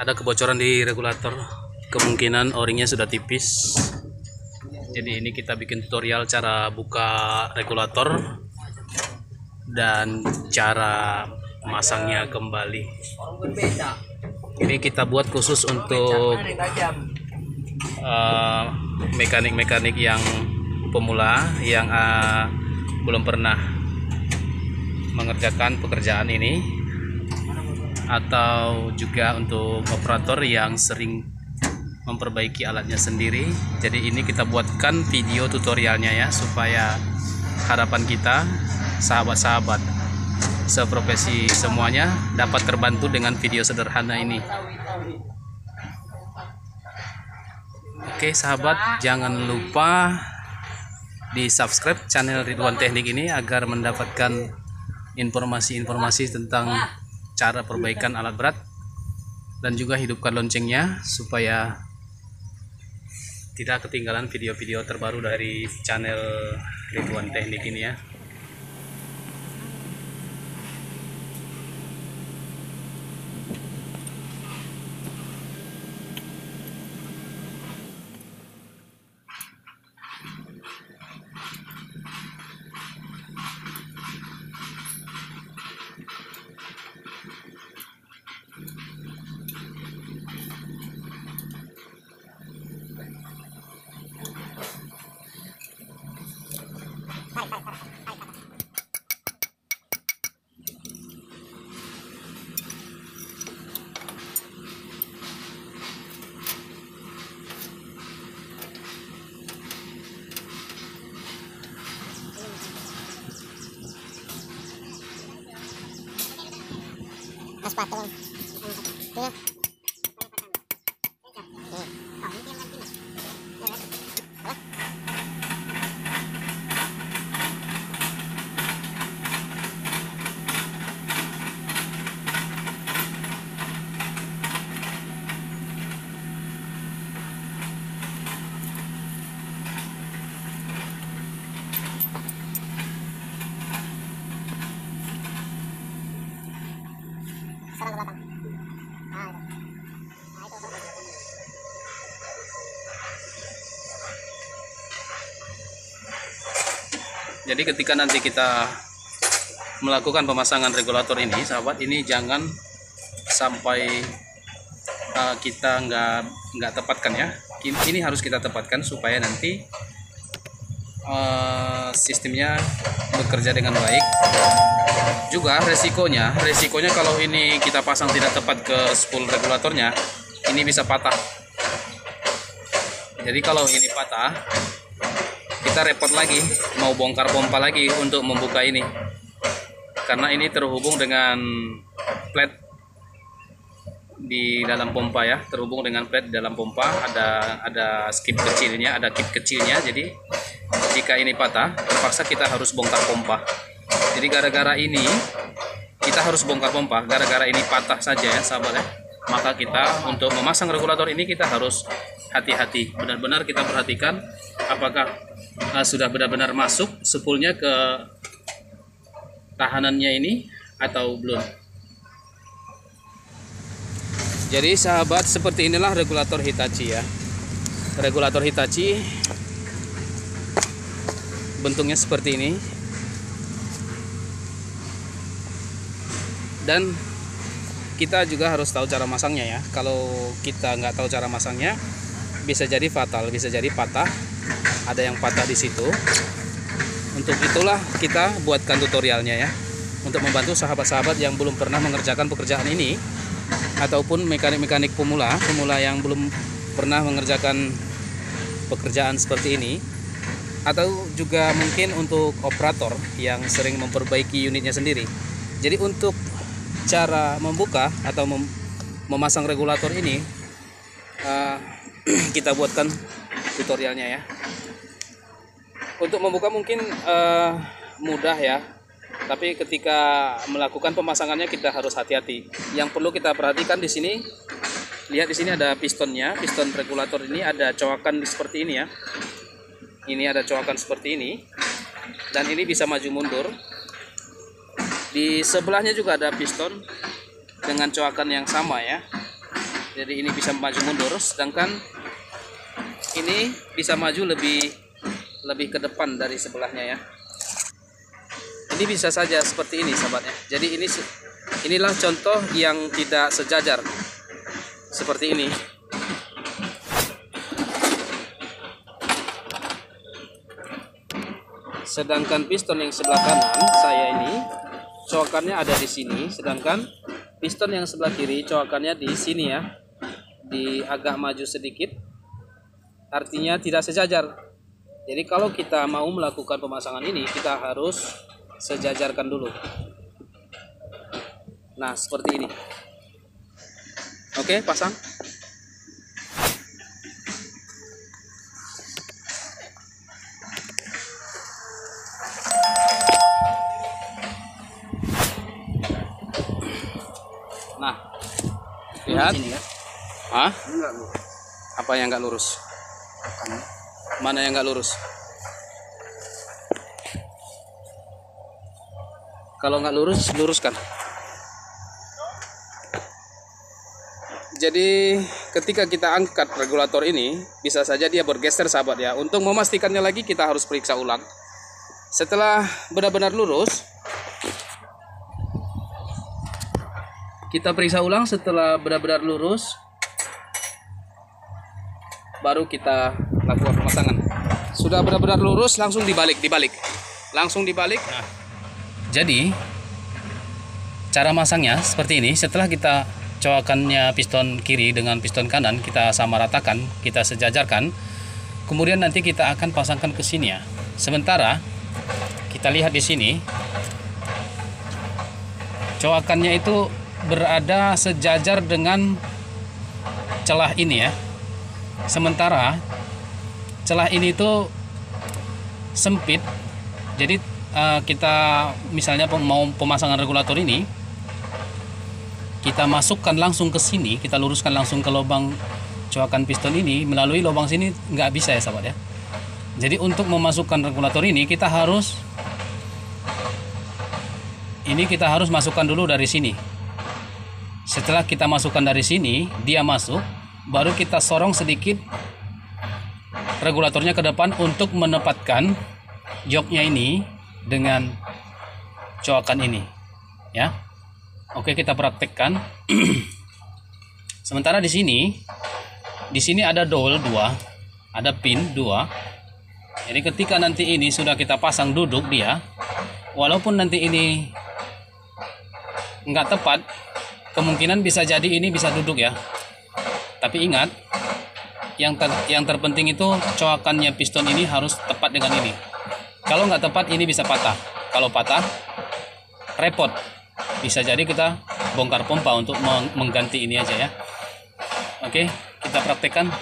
Ada kebocoran di regulator, kemungkinan o-ringnya sudah tipis. Jadi ini kita bikin tutorial cara buka regulator dan cara masangnya kembali. Ini kita buat khusus untuk mekanik-mekanik yang pemula yang belum pernah mengerjakan pekerjaan ini, atau juga untuk operator yang sering memperbaiki alatnya sendiri. Jadi ini kita buatkan video tutorialnya ya, supaya harapan kita sahabat-sahabat seprofesi semuanya dapat terbantu dengan video sederhana ini. Oke sahabat, jangan lupa di subscribe channel Ridwan Teknik ini agar mendapatkan informasi-informasi tentang cara perbaikan alat berat, dan juga hidupkan loncengnya supaya tidak ketinggalan video-video terbaru dari channel Ridwan Teknik ini ya. Jadi ketika nanti kita melakukan pemasangan regulator ini, sahabat, ini jangan sampai kita nggak tepatkan ya. Ini harus kita tepatkan supaya nanti sistemnya bekerja dengan baik. Juga resikonya kalau ini kita pasang tidak tepat ke spool regulatornya, ini bisa patah. Jadi kalau ini patah, kita repot lagi, mau bongkar pompa lagi untuk membuka ini, karena ini terhubung dengan plat di dalam pompa ya, terhubung dengan plat di dalam pompa, ada skip kecilnya, ada kip kecilnya. Jadi jika ini patah, terpaksa kita harus bongkar pompa. Jadi gara-gara ini kita harus bongkar pompa, gara-gara ini patah saja ya sahabat ya. Maka kita untuk memasang regulator ini kita harus hati-hati, benar-benar kita perhatikan apakah sudah benar-benar masuk spoolnya ke tahanannya ini atau belum. Jadi sahabat, seperti inilah regulator Hitachi ya. Regulator Hitachi bentuknya seperti ini. Dan kita juga harus tahu cara masangnya ya. Kalau kita nggak tahu cara masangnya, bisa jadi fatal, bisa jadi patah. Ada yang patah di situ. Untuk itulah kita buatkan tutorialnya ya, untuk membantu sahabat-sahabat yang belum pernah mengerjakan pekerjaan ini, ataupun mekanik-mekanik pemula yang belum pernah mengerjakan pekerjaan seperti ini, atau juga mungkin untuk operator yang sering memperbaiki unitnya sendiri. Jadi untuk cara membuka atau memasang regulator ini, kita buatkan tutorialnya ya. Untuk membuka mungkin mudah ya, tapi ketika melakukan pemasangannya kita harus hati-hati. Yang perlu kita perhatikan di sini, lihat di sini ada pistonnya, piston regulator ini ada coakan seperti ini ya. Ini ada coakan seperti ini, dan ini bisa maju mundur. Di sebelahnya juga ada piston dengan coakan yang sama ya. Jadi ini bisa maju mundur, sedangkan ini bisa maju lebih ke depan dari sebelahnya ya. Ini bisa saja seperti ini sahabatnya. Jadi inilah contoh yang tidak sejajar seperti ini. Sedangkan piston yang sebelah kanan saya ini coakannya ada di sini, sedangkan piston yang sebelah kiri coakannya di sini ya, di agak maju sedikit, artinya tidak sejajar. Jadi kalau kita mau melakukan pemasangan ini, kita harus sejajarkan dulu. Nah, seperti ini. Oke, pasang. Nah, lihat. Hah? Apa yang nggak lurus? Mana yang nggak lurus? Kalau nggak lurus, luruskan. Jadi ketika kita angkat regulator ini, bisa saja dia bergeser sahabat ya. Untuk memastikannya lagi kita harus periksa ulang. Setelah benar-benar lurus, kita periksa ulang. Setelah benar-benar lurus, baru kita lakukan pemasangan. Sudah benar-benar lurus, langsung dibalik, langsung dibalik. Nah, jadi cara masangnya seperti ini. Setelah kita coakannya piston kiri dengan piston kanan, kita sama ratakan, kita sejajarkan. Kemudian nanti kita akan pasangkan ke sini ya. Sementara kita lihat di sini, coakannya itu berada sejajar dengan celah ini ya. Sementara celah ini tuh sempit. Jadi kita misalnya mau pemasangan regulator ini, kita masukkan langsung ke sini, kita luruskan langsung ke lubang coakan piston ini, melalui lubang sini nggak bisa ya sahabat ya. Jadi untuk memasukkan regulator ini kita harus masukkan dulu dari sini. Setelah kita masukkan dari sini, dia masuk, baru kita sorong sedikit regulatornya ke depan untuk menempatkan joknya ini dengan coakan ini ya. Oke, kita praktekkan. Sementara di sini ada dowel 2, ada pin 2. Jadi ketika nanti ini sudah kita pasang duduk dia, walaupun nanti ini nggak tepat, kemungkinan bisa jadi ini bisa duduk ya. Tapi ingat, yang terpenting itu coakannya piston ini harus tepat dengan ini. Kalau nggak tepat ini bisa patah. Kalau patah, repot. Bisa jadi kita bongkar pompa untuk mengganti ini aja ya. Oke, kita praktekkan.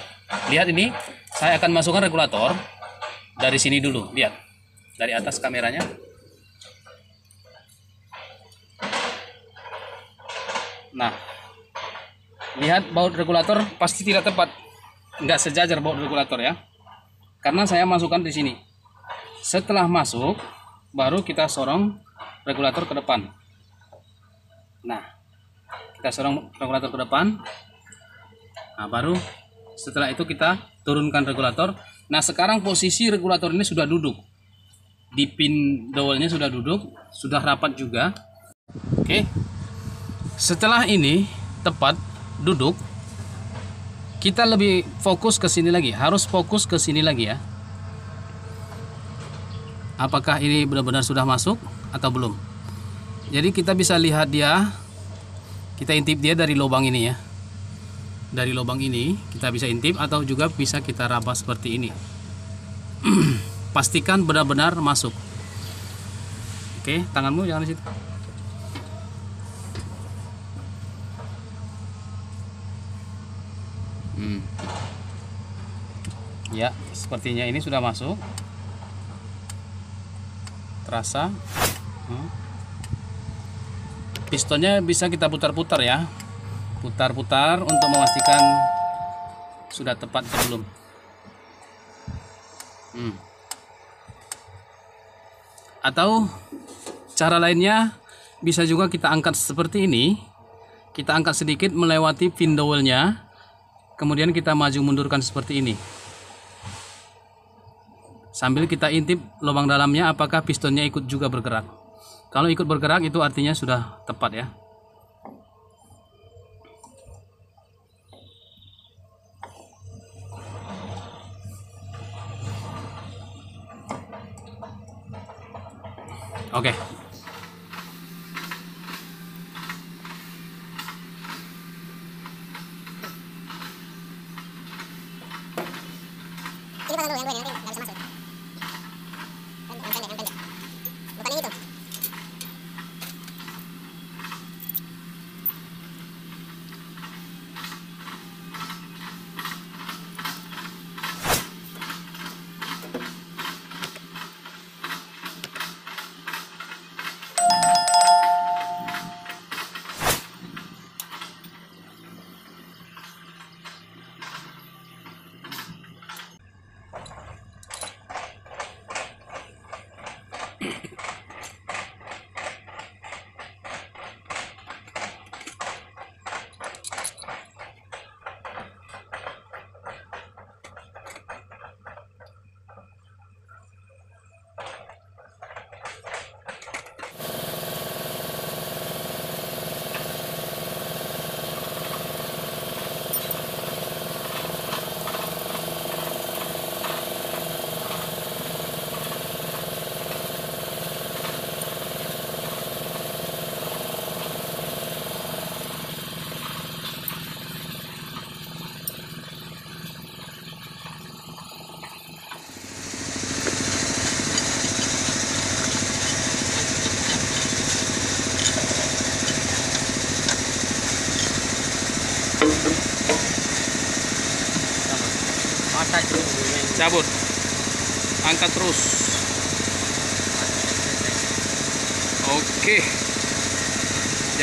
Lihat ini, saya akan masukkan regulator dari sini dulu. Lihat, dari atas kameranya. Nah, lihat baut regulator pasti tidak tepat, nggak sejajar baut regulator ya, karena saya masukkan di sini. Setelah masuk, baru kita sorong regulator ke depan. Nah, kita sorong regulator ke depan. Nah, baru setelah itu kita turunkan regulator. Nah, sekarang posisi regulator ini sudah duduk di pin dowelnya, sudah duduk, sudah rapat juga. Oke, setelah ini tepat duduk, kita lebih fokus ke sini lagi, harus fokus ke sini lagi ya. Apakah ini benar-benar sudah masuk atau belum? Jadi kita bisa lihat dia, kita intip dia dari lubang ini ya. Dari lubang ini kita bisa intip, atau juga bisa kita raba seperti ini. Pastikan benar-benar masuk. Oke, tanganmu jangan di situ. Ya, sepertinya ini sudah masuk. Terasa. Pistonnya bisa kita putar-putar ya. Putar-putar untuk memastikan sudah tepat atau belum. Atau cara lainnya bisa juga kita angkat seperti ini. Kita angkat sedikit melewati pin dowelnya. Kemudian kita maju mundurkan seperti ini. Sambil kita intip lubang dalamnya apakah pistonnya ikut juga bergerak. Kalau ikut bergerak itu artinya sudah tepat ya. Oke. Ini pasang dulu yang dua ini, nanti nggak bisa masuk. Yang pendek, yang pendek. Bukan yang itu. Cabut, angkat terus. Oke,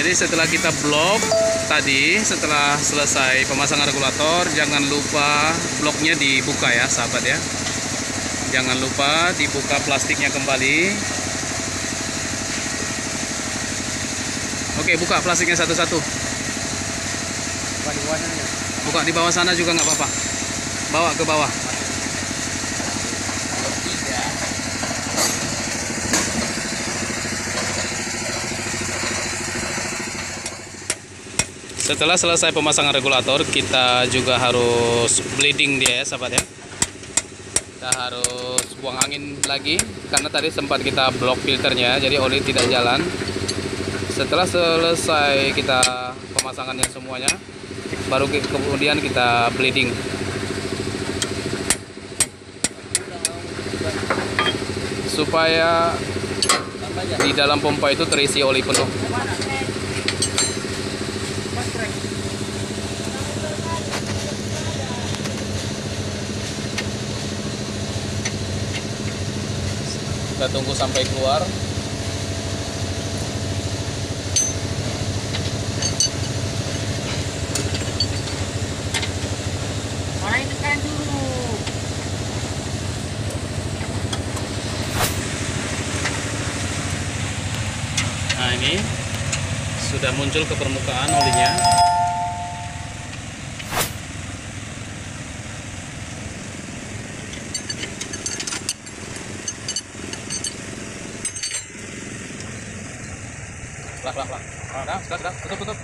jadi setelah kita blok tadi, setelah selesai pemasangan regulator, jangan lupa bloknya dibuka ya sahabat ya. Jangan lupa dibuka plastiknya kembali. Oke, buka plastiknya satu-satu. Buka di bawah sana juga nggak apa-apa. Bawa ke bawah. Setelah selesai pemasangan regulator, kita juga harus bleeding dia ya sahabat ya. Kita harus buang angin lagi karena tadi sempat kita blok filternya, jadi oli tidak jalan. Setelah selesai kita pemasangannya semuanya, baru kemudian kita bleeding. Supaya di dalam pompa itu terisi oli penuh. Kita tunggu sampai keluar. Tekan dulu. Nah ini sudah muncul ke permukaan olinya. Lah. Sudah, tutup.